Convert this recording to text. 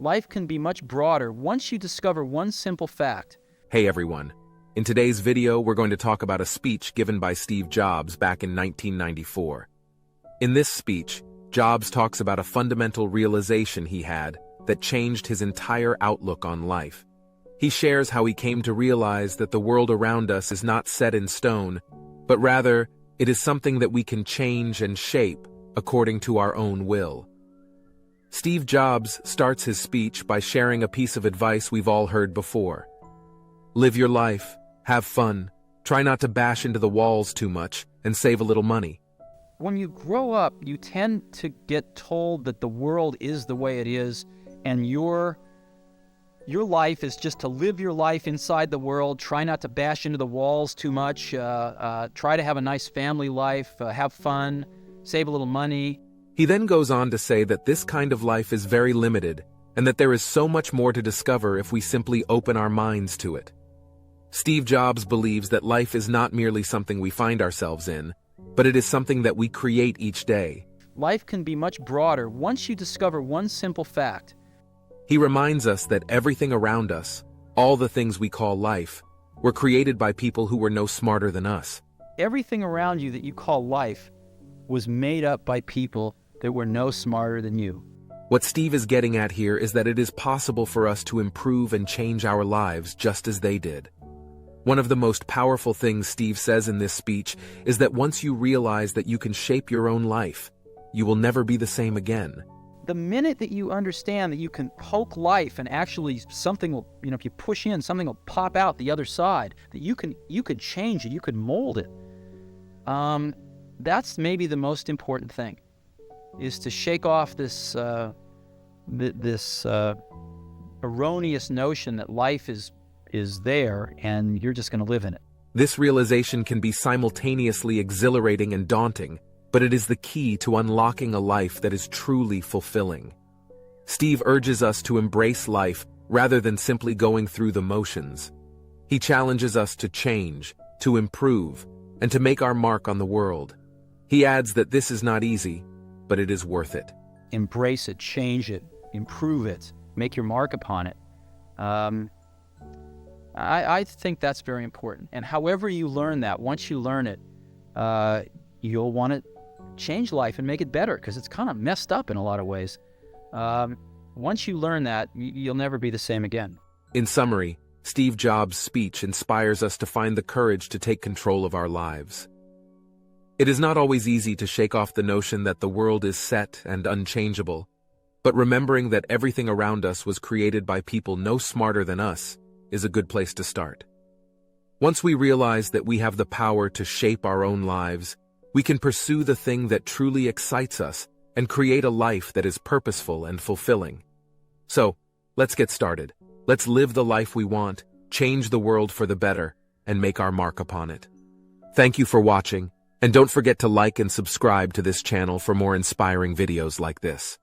Life can be much broader once you discover one simple fact. Hey everyone. In today's video, we're going to talk about a speech given by Steve Jobs back in 1994. In this speech, Jobs talks about a fundamental realization he had that changed his entire outlook on life. He shares how he came to realize that the world around us is not set in stone, but rather, it is something that we can change and shape according to our own will. Steve Jobs starts his speech by sharing a piece of advice we've all heard before. Live your life, have fun, try not to bash into the walls too much, and save a little money. When you grow up, you tend to get told that the world is the way it is, and your life is just to live your life inside the world, try not to bash into the walls too much, try to have a nice family life, have fun, save a little money. He then goes on to say that this kind of life is very limited, and that there is so much more to discover if we simply open our minds to it. Steve Jobs believes that life is not merely something we find ourselves in, but it is something that we create each day. Life can be much broader once you discover one simple fact. He reminds us that everything around us, all the things we call life, were created by people who were no smarter than us. Everything around you that you call life was made up by people that were no smarter than you. What Steve is getting at here is that it is possible for us to improve and change our lives just as they did. One of the most powerful things Steve says in this speech is that once you realize that you can shape your own life, you will never be the same again. The minute that you understand that you can poke life and actually something will, if you push in, something will pop out the other side, that you could change it, you could mold it. That's maybe the most important thing, is to shake off this erroneous notion that life is there and you're just going to live in it. This realization can be simultaneously exhilarating and daunting, but it is the key to unlocking a life that is truly fulfilling. Steve urges us to embrace life rather than simply going through the motions. He challenges us to change, to improve, and to make our mark on the world. He adds that this is not easy, but it is worth it. Embrace it, change it, improve it, make your mark upon it. I think that's very important. And however you learn that, once you learn it, you'll want to change life and make it better, because it's kind of messed up in a lot of ways. Once you learn that, you'll never be the same again. In summary, Steve Jobs' speech inspires us to find the courage to take control of our lives. It is not always easy to shake off the notion that the world is set and unchangeable, but remembering that everything around us was created by people no smarter than us is a good place to start. Once we realize that we have the power to shape our own lives, we can pursue the thing that truly excites us and create a life that is purposeful and fulfilling. So, let's get started. Let's live the life we want, change the world for the better, and make our mark upon it. Thank you for watching, and don't forget to like and subscribe to this channel for more inspiring videos like this.